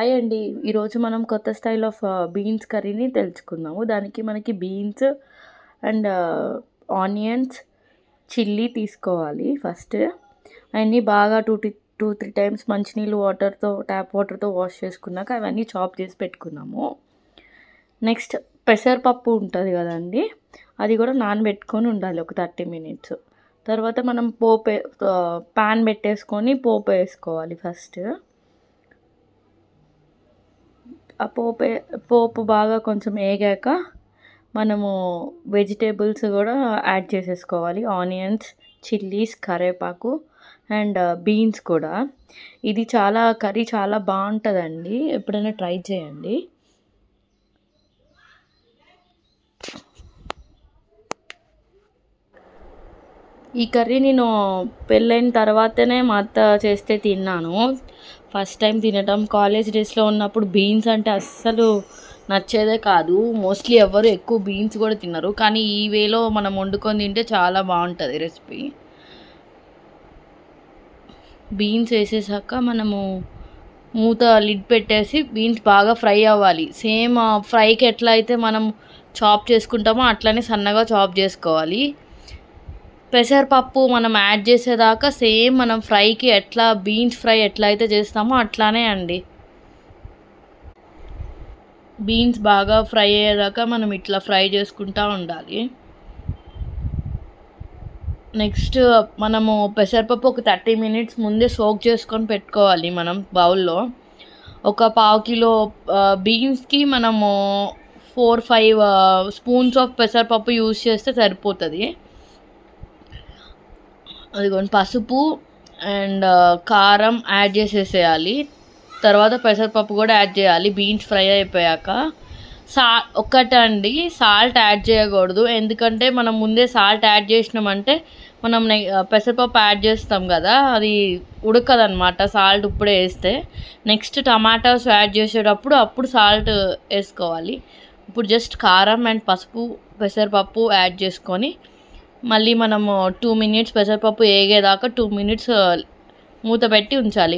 Hi అండి. ఈరోజు మనం కొత్త స్టైల్ ఆఫ్ బీన్స్ కర్రీని తెలుసుకుందాము. దానికి మనకి బీన్స్ అండ్ ఆనియన్స్, చిల్లీ తీసుకోవాలి. ఫస్ట్ అవన్నీ బాగా 2-3 టైమ్స్ మంచినీళ్ళు ట్యాప్ వాటర్తో వాష్ చేసుకున్నాక అవన్నీ చాప్ చేసి పెట్టుకున్నాము. నెక్స్ట్ పెసరపప్పు ఉంటుంది కదండి, అది కూడా నానబెట్టుకొని ఉండాలి ఒక 30 మినిట్స్. తర్వాత మనం ప్యాన్ పెట్టేసుకొని పోపు వేసుకోవాలి. ఫస్ట్ ఆ పోపు బాగా కొంచెం వేగాక మనము వెజిటేబుల్స్ కూడా యాడ్ చేసేసుకోవాలి. ఆనియన్స్, చిల్లీస్, కరివేపాకు అండ్ బీన్స్ కూడా. ఇది కర్రీ చాలా బాగుంటుందండి, ఎప్పుడైనా ట్రై చేయండి. ఈ కర్రీ నేను పెళ్ళైన తర్వాతనే మా అత్త చేస్తే తిన్నాను. ఫస్ట్ టైం తినటం. కాలేజ్ డేస్లో ఉన్నప్పుడు బీన్స్ అంటే అస్సలు నచ్చేదే కాదు. మోస్ట్లీ ఎవరు ఎక్కువ బీన్స్ కూడా తినరు, కానీ ఈ వేలో మనం వండుకొని తింటే చాలా బాగుంటుంది రెసిపీ. బీన్స్ వేసేసాక మనము లిడ్ పెట్టేసి బీన్స్ బాగా ఫ్రై అవ్వాలి. సేమ్ ఫ్రైకి ఎట్లా అయితే మనం చాప్ చేసుకుంటామో అట్లనే సన్నగా చాప్ చేసుకోవాలి. పెసరపప్పు మనం యాడ్ చేసేదాకా సేమ్ మనం ఫ్రైకి బీన్స్ ఫ్రై ఎట్లా అయితే చేస్తామో అట్లానే అండి. బీన్స్ బాగా ఫ్రై అయ్యేదాకా మనం ఇట్లా ఫ్రై చేసుకుంటూ ఉండాలి. నెక్స్ట్ మనము పెసరపప్పు ఒక 30 మినిట్స్ ముందే సోక్ చేసుకొని పెట్టుకోవాలి మనం బౌల్లో. ఒక 1/2 కిలో బీన్స్కి మనము 4-5 స్పూన్స్ ఆఫ్ పెసరపప్పు యూజ్ చేస్తే సరిపోతుంది. అదిగోండి, పసుపు అండ్ కారం యాడ్ చేసేసేయాలి. తర్వాత పెసరపప్పు కూడా యాడ్ చేయాలి బీన్స్ ఫ్రై అయిపోయాక. ఒక్కటండి, సాల్ట్ యాడ్ చేయకూడదు, ఎందుకంటే మనం ముందే సాల్ట్ యాడ్ చేసినామంటే మనం పెసరపప్పు యాడ్ చేస్తాం కదా, అది ఉడకదనమాట సాల్ట్ ఇప్పుడే వేస్తే. నెక్స్ట్ టమాటాస్ యాడ్ చేసేటప్పుడు సాల్ట్ వేసుకోవాలి. ఇప్పుడు జస్ట్ కారం అండ్ పసుపు, పెసరపప్పు యాడ్ చేసుకొని మళ్ళీ మనము 2 మినిట్స్ పెసరపప్పు వేగేదాకా 2 మినిట్స్ మూత పెట్టి ఉంచాలి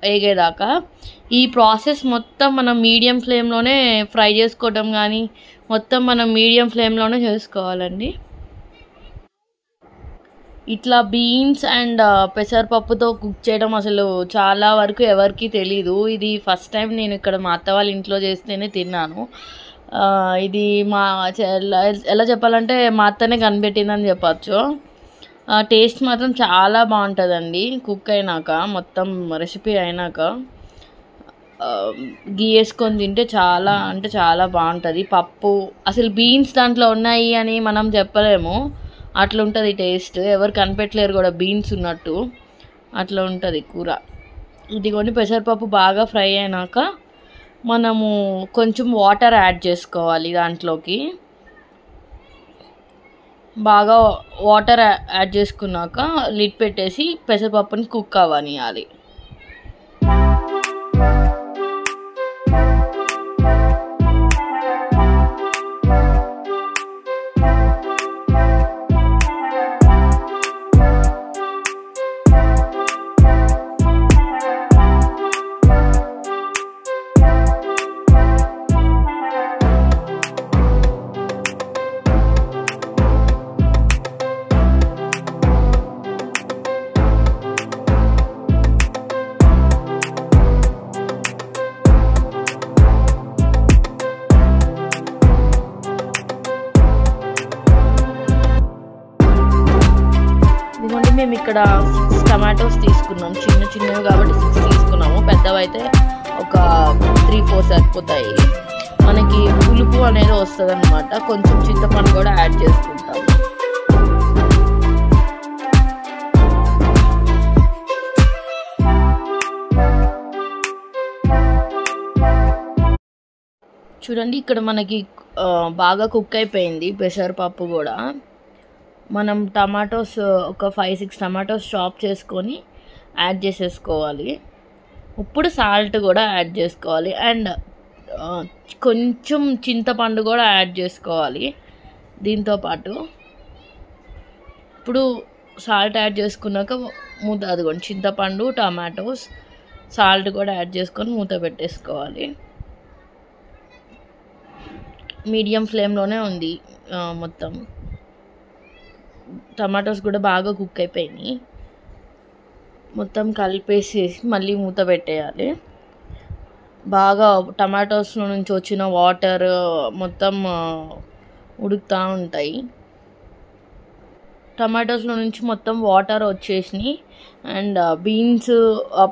వేగేదాకా. ఈ ప్రాసెస్ మొత్తం మనం మీడియం ఫ్లేమ్లోనే ఫ్రై చేసుకోవడం కానీ మొత్తం మనం మీడియం ఫ్లేమ్లోనే చేసుకోవాలండి. ఇట్లా బీన్స్ అండ్ పెసరపప్పుతో కుక్ చేయడం అసలు చాలా వరకు ఎవరికి తెలీదు. ఇది ఫస్ట్ టైం నేను ఇక్కడ మా అత్త వాళ్ళ ఇంట్లో చేస్తేనే తిన్నాను. ఇది ఎలా చెప్పాలంటే మా అత్తనే కనిపెట్టిందని చెప్పచ్చు. టేస్ట్ మాత్రం చాలా బాగుంటుందండి. కుక్ అయినాక మొత్తం రెసిపీ అయినాక గీ వేసుకొని తింటే చాలా అంటే చాలా బాగుంటుంది. పప్పు అసలు బీన్స్ దాంట్లో ఉన్నాయి అని మనం చెప్పలేము, అట్లా ఉంటుంది టేస్ట్. ఎవరు కనిపెట్టలేరు కూడా బీన్స్ ఉన్నట్టు, అట్లా ఉంటుంది కూర. ఇదిగోండి, పెసరపప్పు బాగా ఫ్రై అయినాక మనము కొంచెం వాటర్ యాడ్ చేసుకోవాలి. దాంట్లోకి బాగా వాటర్ యాడ్ చేసుకున్నాక లిడ్ పెట్టేసి పెసరపప్పుని కుక్ అవ్వనియాలి. మేము ఇక్కడ 6 టమాటోస్ తీసుకున్నాం. చిన్నవి కాబట్టి 6 తీసుకున్నాము. పెద్దవి అయితే ఒక 3-4 సరిపోతాయి. మనకి పులుపు అనేది వస్తుంది అనమాట. కొంచెం చింతపండు కూడా యాడ్ చేసుకుంటాము. చూడండి, ఇక్కడ మనకి బాగా కుక్ అయిపోయింది పెసరపప్పు కూడా. మనం టమాటోస్ ఒక 5-6 టమాటోస్ చాప్ చేసుకొని యాడ్ చేసేసుకోవాలి. ఇప్పుడు సాల్ట్ కూడా యాడ్ చేసుకోవాలి అండ్ కొంచెం చింతపండు కూడా యాడ్ చేసుకోవాలి దీంతోపాటు. ఇప్పుడు సాల్ట్ యాడ్ చేసుకున్నాక అదిగోండి, చింతపండు, టమాటోస్, సాల్ట్ కూడా యాడ్ చేసుకొని మూత పెట్టేసుకోవాలి. మీడియం ఫ్లేమ్లోనే ఉంది మొత్తం. టమాటోస్ కూడా బాగా కుక్ అయిపోయినాయి. మొత్తం కలిపేసేసి మళ్ళీ మూత పెట్టేయాలి. బాగా టమాటోస్లో నుంచి వచ్చిన వాటర్ మొత్తం ఉడుకుతూ ఉంటాయి. టమాటోస్లో నుంచి మొత్తం వాటర్ వచ్చేసినాయి. అండ్ బీన్స్,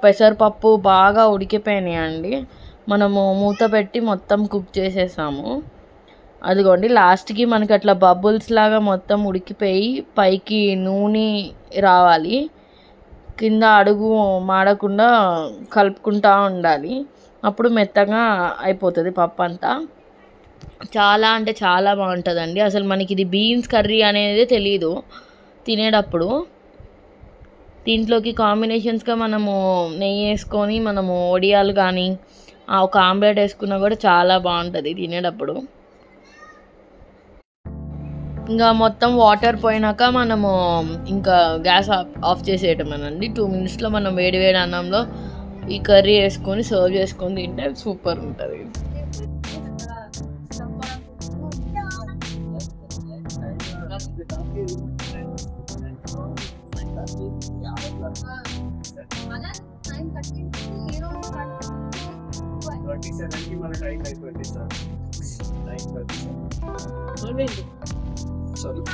పెసరపప్పు బాగా ఉడికిపోయినాయండి. మనము మూత పెట్టి మొత్తం కుక్ చేసేసాము. అదిగోండి లాస్ట్కి మనకి అట్లా బబుల్స్ లాగా మొత్తం ఉడికిపోయి పైకి నూనె రావాలి. కింద అడుగు మాడకుండా కలుపుకుంటూ ఉండాలి. అప్పుడు మెత్తగా అయిపోతుంది పప్పు అంతా. చాలా అంటే చాలా బాగుంటుందండి. అసలు మనకి ఇది బీన్స్ కర్రీ అనేది తెలీదు తినేటప్పుడు. దీంట్లోకి కాంబినేషన్స్గా మనము నెయ్యి వేసుకొని మనము వడియాలు కానీ ఒక ఆమ్లెట్ వేసుకున్నా కూడా చాలా బాగుంటుంది తినేటప్పుడు. ఇంకా మొత్తం వాటర్ పోయినాక మనము ఇంకా గ్యాస్ ఆఫ్ చేసేయటమేనండి. 2 minutesలో మనం వేడి వేడి అన్నంలో ఈ కర్రీ వేసుకొని సర్వ్ చేసుకొని తింటే సూపర్ ఉంటుంది. Sorry.